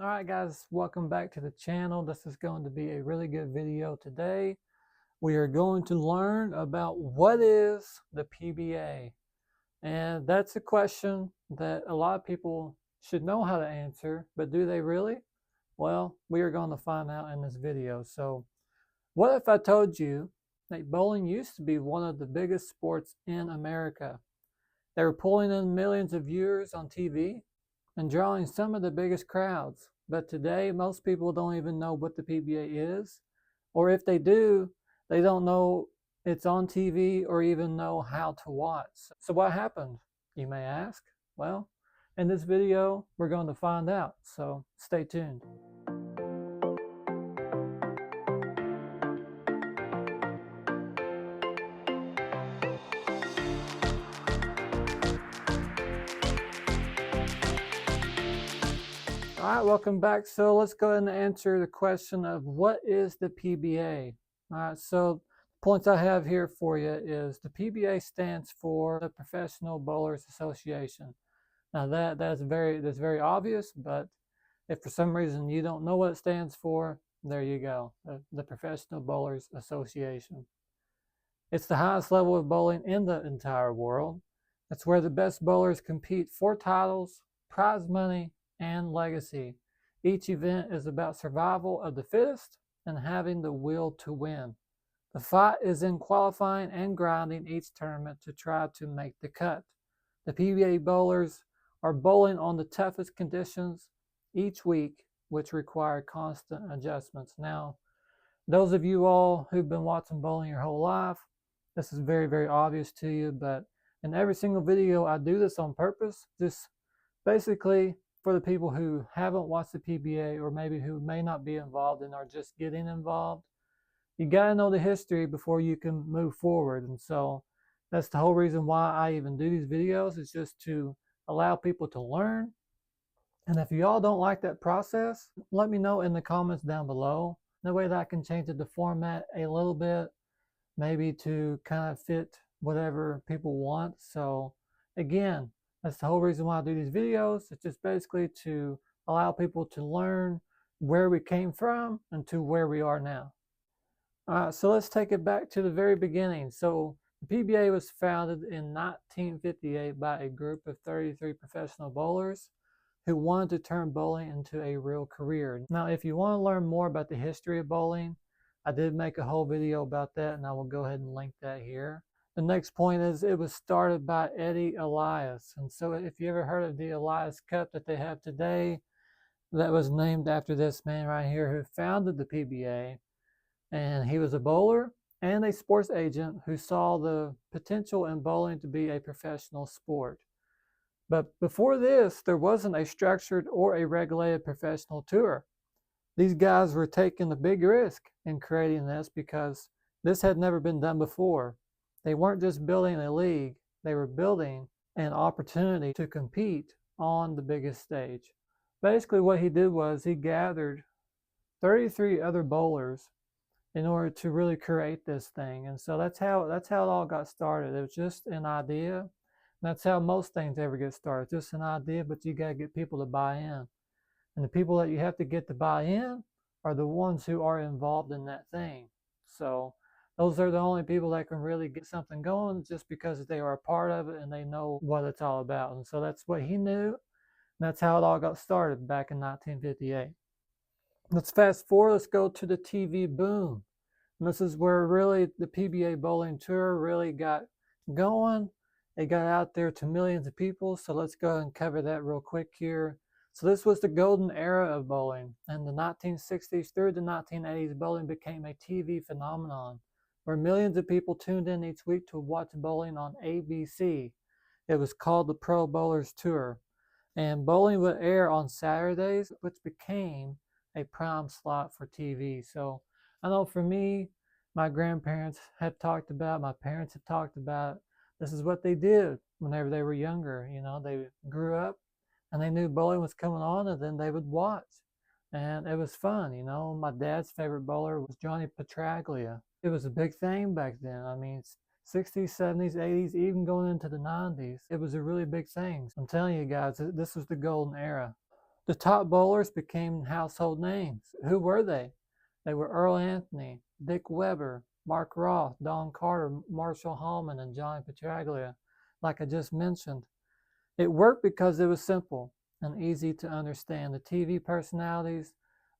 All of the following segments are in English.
Alright guys, welcome back to the channel. This is going to be a really good video today. We are going to learn about what is the PBA. And that's a question that a lot of people should know how to answer, but do they really? Well, we are going to find out in this video. So, what if I told you that bowling used to be one of the biggest sports in America? They were pulling in millions of viewers on TV and drawing some of the biggest crowds. But today, most people don't even know what the PBA is, or if they do, they don't know it's on TV or even know how to watch. So what happened, you may ask? Well, in this video, we're going to find out, so stay tuned. All right, welcome back. So let's go ahead and answer the question of what is the PBA? All right, so the points I have here for you is the PBA stands for the Professional Bowlers Association. Now that's very obvious, but if for some reason you don't know what it stands for, there you go, the Professional Bowlers Association. It's the highest level of bowling in the entire world. It's where the best bowlers compete for titles, prize money, and legacy. Each event is about survival of the fittest and having the will to win. The fight is in qualifying and grinding each tournament to try to make the cut. The PBA bowlers are bowling on the toughest conditions each week, which require constant adjustments. Now, those of you all who've been watching bowling your whole life, this is very obvious to you, but in every single video I do this on purpose, just basically for the people who haven't watched the PBA or maybe who may not be involved and are just getting involved. You got to know the history before you can move forward. And so that's the whole reason why I even do these videos, is just to allow people to learn. And if you all don't like that process, let me know in the comments down below. That way that I can change the format a little bit, maybe to kind of fit whatever people want. So again, that's the whole reason why I do these videos. It's just basically to allow people to learn where we came from and to where we are now. All right, so let's take it back to the very beginning. So the PBA was founded in 1958 by a group of 33 professional bowlers who wanted to turn bowling into a real career. Now, if you want to learn more about the history of bowling, I did make a whole video about that, and I will go ahead and link that here. The next point is it was started by Eddie Elias. And so if you ever heard of the Elias Cup that they have today, that was named after this man right here who founded the PBA. And he was a bowler and a sports agent who saw the potential in bowling to be a professional sport. But before this, there wasn't a structured or a regulated professional tour. These guys were taking a big risk in creating this because this had never been done before. They weren't just building a league, they were building an opportunity to compete on the biggest stage. Basically what he did was he gathered 33 other bowlers in order to really create this thing. And so that's how it all got started. It was just an idea. That's how most things ever get started. Just an idea, but you got to get people to buy in. And the people that you have to get to buy in are the ones who are involved in that thing. So those are the only people that can really get something going, just because they are a part of it and they know what it's all about. And so that's what he knew. And that's how it all got started back in 1958. Let's fast forward. Let's go to the TV boom. And this is where really the PBA bowling tour really got going. It got out there to millions of people. So let's go and cover that real quick here. So this was the golden era of bowling. In the 1960s through the 1980s, bowling became a TV phenomenon where millions of people tuned in each week to watch bowling on ABC. It was called the Pro Bowlers Tour. And bowling would air on Saturdays, which became a prime slot for TV. So I know for me, my grandparents have talked about, my parents have talked about, this is what they did whenever they were younger. You know, they grew up and they knew bowling was coming on, and then they would watch. And it was fun, you know. My dad's favorite bowler was Johnny Petraglia. It was a big thing back then. I mean, 60s, 70s, 80s, even going into the 90s. It was a really big thing. I'm telling you guys, this was the golden era. The top bowlers became household names. Who were they? They were Earl Anthony, Dick Weber, Mark Roth, Don Carter, Marshall Hallman, and Johnny Petraglia, like I just mentioned. It worked because it was simple and easy to understand. The TV personalities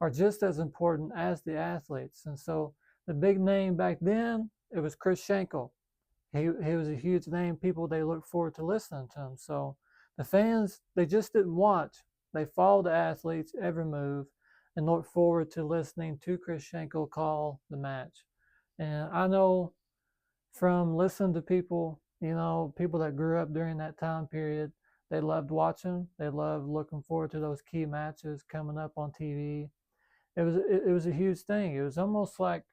are just as important as the athletes. And so the big name back then, it was Chris Schenkel. He was a huge name. People, they looked forward to listening to him. So the fans, they just didn't watch. They followed the athletes every move and looked forward to listening to Chris Schenkel call the match. And I know from listening to people, people that grew up during that time period, they loved watching. They loved looking forward to those key matches coming up on TV. It was a huge thing. It was almost like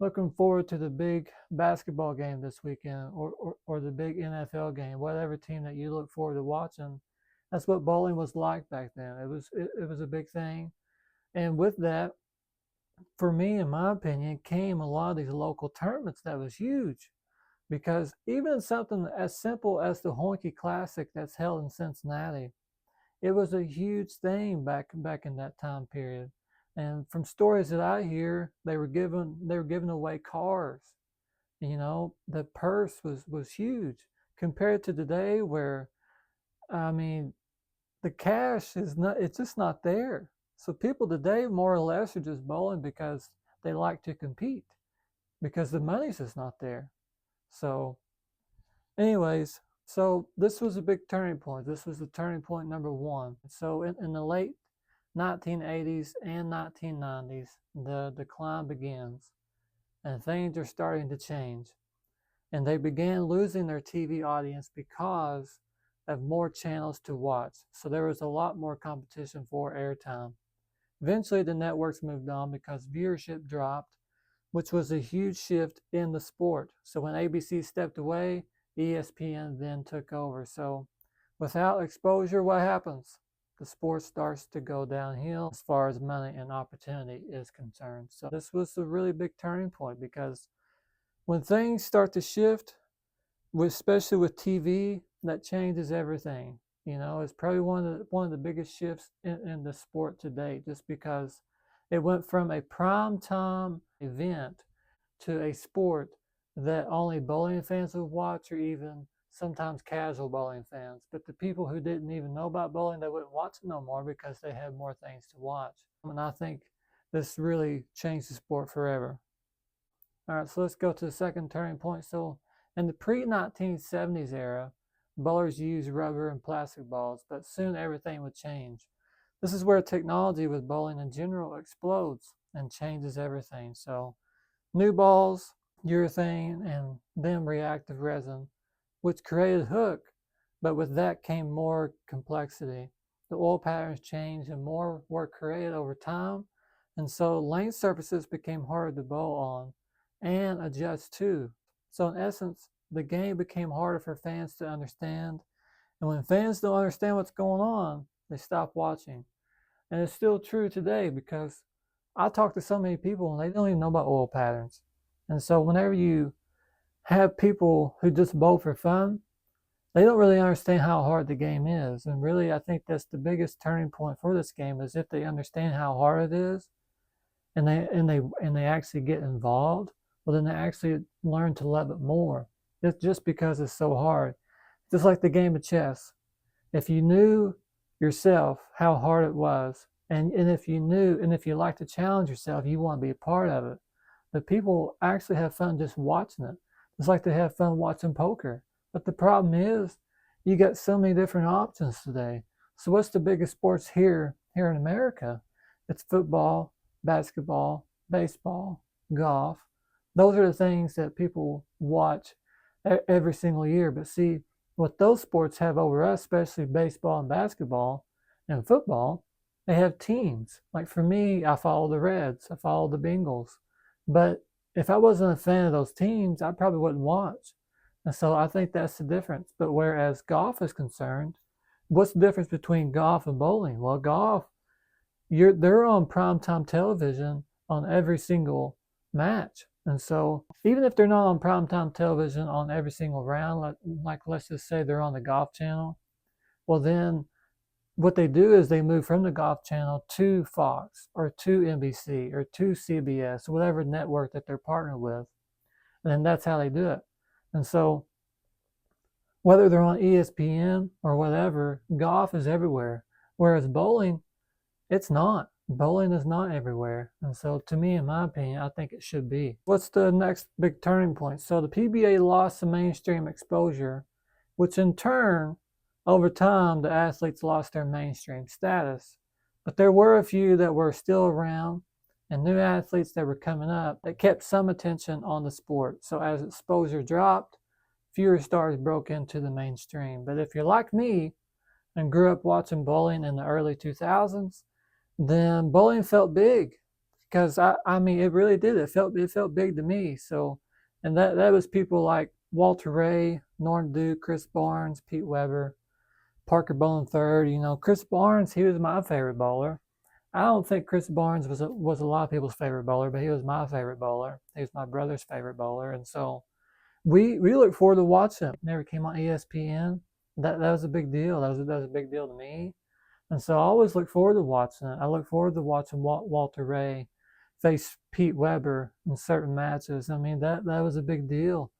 looking forward to the big basketball game this weekend, or the big NFL game, whatever team that you look forward to watching. That's what bowling was like back then. It was a big thing. And with that, for me, in my opinion, came a lot of these local tournaments that was huge. Because even something as simple as the Honkey Classic that's held in Cincinnati, it was a huge thing back in that time period. And from stories that I hear, they were giving away cars. The purse was huge compared to today, where I mean, the cash it's just not there. So people today more or less are just bowling because they like to compete, because the money's just not there. So anyways, so this was a big turning point. This was the turning point number one. So in the late 1980s and 1990s, the decline begins, and things are starting to change. And they began losing their TV audience because of more channels to watch. So there was a lot more competition for airtime. Eventually, the networks moved on because viewership dropped, which was a huge shift in the sport. So when ABC stepped away, ESPN then took over. So without exposure, what happens? The sport starts to go downhill as far as money and opportunity is concerned. So this was a really big turning point, because when things start to shift, especially with TV, that changes everything. It's probably one of the biggest shifts in the sport today, just because it went from a prime time event to a sport that only bowling fans would watch, or even sometimes casual bowling fans. But the people who didn't even know about bowling, they wouldn't watch it no more because they had more things to watch. And I think this really changed the sport forever. All right, so let's go to the second turning point. So in the pre-1970s era, bowlers used rubber and plastic balls, but soon everything would change. This is where technology with bowling in general explodes and changes everything. So new balls, urethane, and then reactive resin, which created hook, but with that came more complexity. The oil patterns changed and more were created over time, and so lane surfaces became harder to bowl on and adjust to. So in essence, the game became harder for fans to understand, and when fans don't understand what's going on, they stop watching. And it's still true today, because I talk to so many people and they don't even know about oil patterns. And so whenever you have people who just bowl for fun, they don't really understand how hard the game is. And really, I think that's the biggest turning point for this game, is if they understand how hard it is, and they actually get involved, well, then they actually learn to love it more. It's just because it's so hard. Just like the game of chess. If you knew yourself how hard it was, and if you like to challenge yourself, you want to be a part of it. But people actually have fun just watching it. It's like they have fun watching poker. But the problem is, you got so many different options today. So what's the biggest sports here in America? It's football, basketball, baseball, golf. Those are the things that people watch every single year. But see, what those sports have over us, especially baseball and basketball and football, they have teams. Like for me, I follow the Reds, I follow the Bengals. But if I wasn't a fan of those teams, I probably wouldn't watch. And so I think that's the difference. But whereas golf is concerned, what's the difference between golf and bowling? Well, golf, they're on primetime television on every single match. And so even if they're not on primetime television on every single round, like let's just say they're on the golf channel, well then what they do is they move from the Golf Channel to Fox or to NBC or to CBS, whatever network that they're partnered with. And then that's how they do it. And so whether they're on ESPN or whatever, golf is everywhere. Whereas bowling, it's not. Bowling is not everywhere. And so to me, in my opinion, I think it should be. What's the next big turning point? So the PBA lost some mainstream exposure, which in turn, over time, the athletes lost their mainstream status. But there were a few that were still around and new athletes that were coming up that kept some attention on the sport. So as exposure dropped, fewer stars broke into the mainstream. But if you're like me and grew up watching bowling in the early 2000s, then bowling felt big because I mean, it really did. It felt big to me. So, and that was people like Walter Ray, Norm Duke, Chris Barnes, Pete Weber, Parker Bowling third. You know, Chris Barnes, he was my favorite bowler. I don't think Chris Barnes was a lot of people's favorite bowler, but he was my favorite bowler. He was my brother's favorite bowler, and so we look forward to watching him. Never came on ESPN. That was a big deal. That was a big deal to me. And so I always look forward to watching it. I look forward to watching Walter Ray face Pete Weber in certain matches. I mean, that was a big deal.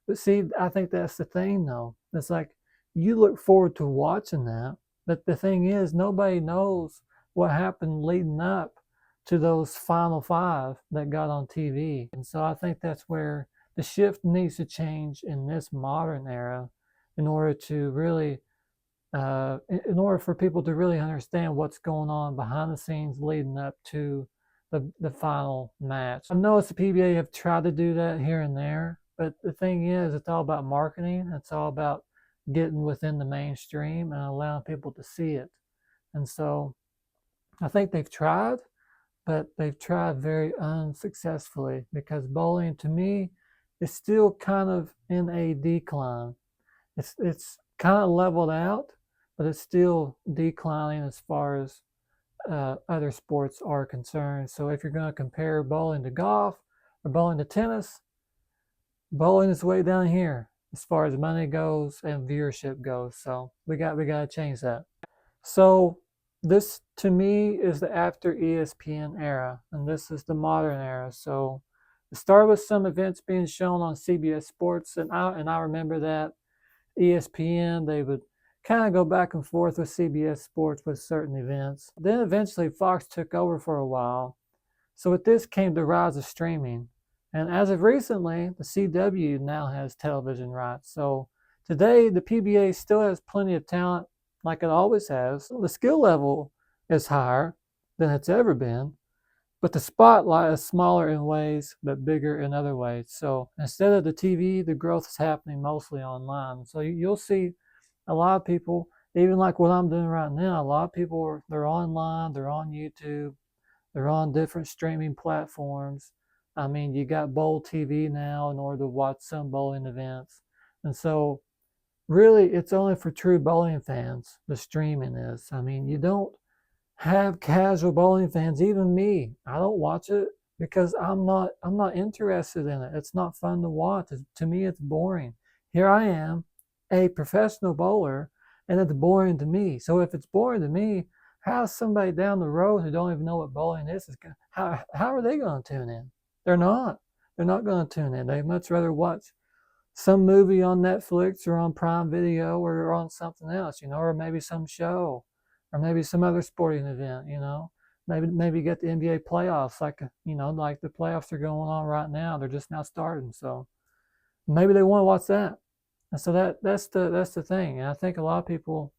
But see, I think that's the thing, though. It's like you look forward to watching that, but the thing is, nobody knows what happened leading up to those final five that got on TV. And so I think that's where the shift needs to change in this modern era in order to really in order for people to really understand what's going on behind the scenes leading up to the final match. I know the PBA have tried to do that here and there, but the thing is, it's all about marketing. It's all about getting within the mainstream and allowing people to see it. And so I think they've tried, but they've tried very unsuccessfully because bowling, to me, is still kind of in a decline. It's kind of leveled out, but it's still declining as far as other sports are concerned. So if you're going to compare bowling to golf or bowling to tennis, bowling is way down here as far as money goes and viewership goes. So we got to change that. So this to me is the after ESPN era, and this is the modern era. So it started with some events being shown on CBS Sports, and I remember that ESPN, they would kind of go back and forth with CBS Sports with certain events. Then eventually Fox took over for a while. So with this came the rise of streaming. And as of recently, the CW now has television rights. So today, the PBA still has plenty of talent like it always has. The skill level is higher than it's ever been, but the spotlight is smaller in ways, but bigger in other ways. So instead of the TV, the growth is happening mostly online. So you'll see a lot of people, even like what I'm doing right now, a lot of people, they're online, they're on YouTube, they're on different streaming platforms. I mean, you got Bowl TV now in order to watch some bowling events. And so really, it's only for true bowling fans, the streaming is. I mean, you don't have casual bowling fans, even me. I don't watch it because I'm not interested in it. It's not fun to watch. To me, it's boring. Here I am, a professional bowler, and it's boring to me. So if it's boring to me, how's somebody down the road who don't even know what bowling is how are they going to tune in? They're not. They're not going to tune in. They'd much rather watch some movie on Netflix or on Prime Video or on something else, or maybe some show or maybe some other sporting event, maybe get the NBA playoffs, like the playoffs are going on right now. They're just now starting. So maybe they want to watch that. And so that's the thing. And I think a lot of people,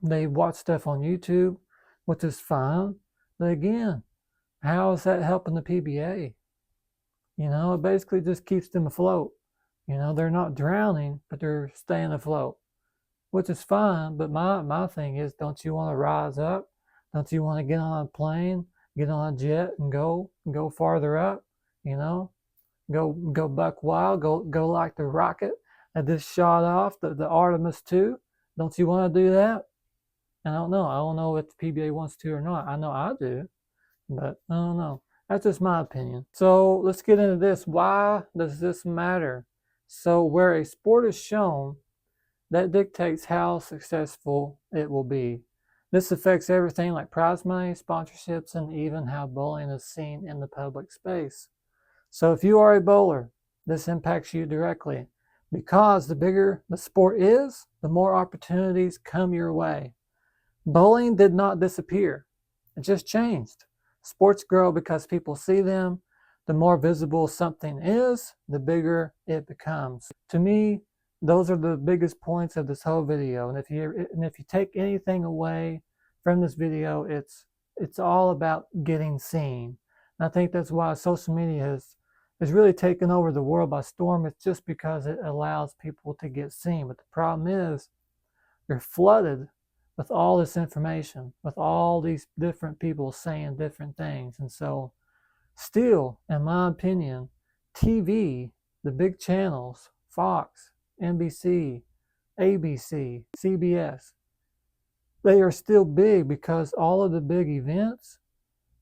they watch stuff on YouTube, which is fine. But again, how is that helping the PBA? It basically just keeps them afloat. They're not drowning, but they're staying afloat, which is fine. But my thing is, don't you want to rise up? Don't you want to get on a plane, get on a jet, and go farther up? Go buck wild, go like the rocket that just shot off the Artemis 2. Don't you want to do that? I don't know. I don't know if the PBA wants to or not. I know I do, but I don't know. That's just my opinion. So let's get into this. Why does this matter? So where a sport is shown, that dictates how successful it will be. This affects everything like prize money, sponsorships, and even how bowling is seen in the public space. So if you are a bowler, this impacts you directly because the bigger the sport is, the more opportunities come your way. Bowling did not disappear. It just changed. Sports grow because people see them. The more visible something is, the bigger it becomes. To me, those are the biggest points of this whole video. And if you take anything away from this video, it's all about getting seen. And I think that's why social media has really taken over the world by storm. It's just because it allows people to get seen. But the problem is, you're flooded with all this information, with all these different people saying different things. And so, still, in my opinion, TV, the big channels, Fox, NBC, ABC, CBS, they are still big because all of the big events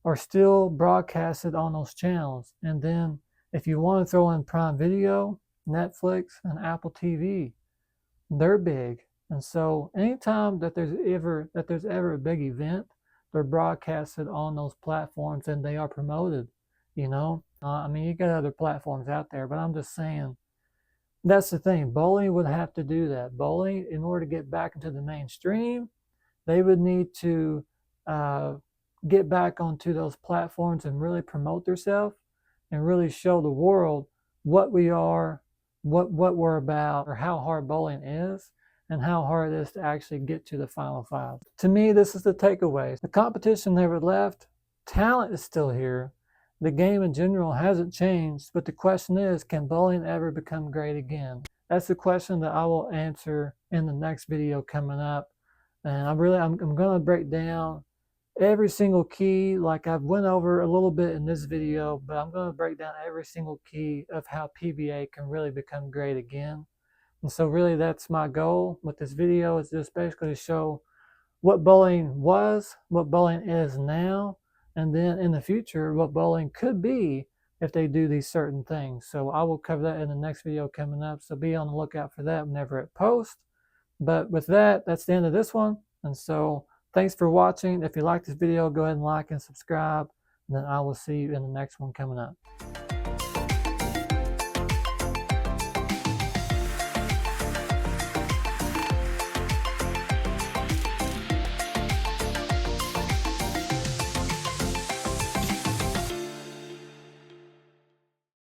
are still broadcasted on those channels. And then if you want to throw in Prime Video, Netflix, and Apple TV, they're big. And so anytime that there's ever a big event, they're broadcasted on those platforms and they are promoted, you know. I mean, you got other platforms out there, but I'm just saying that's the thing. Bowling would have to do that. Bowling, in order to get back into the mainstream, they would need to get back onto those platforms and really promote themselves and really show the world what we are, what we're about, or how hard bowling is, and how hard it is to actually get to the final five. To me, this is the takeaway. The competition never left. Talent is still here. The game in general hasn't changed, but the question is, can bowling ever become great again? That's the question that I will answer in the next video coming up. And I'm going to break down every single key, like I've went over a little bit in this video, but I'm going to break down every single key of how PBA can really become great again. And so really that's my goal with this video, is just basically to show what bowling was, what bowling is now, and then in the future what bowling could be if they do these certain things. So I will cover that in the next video coming up, so be on the lookout for that whenever it posts. But with that, that's the end of this one. And so thanks for watching. If you like this video, go ahead and like and subscribe, and then I will see you in the next one coming up.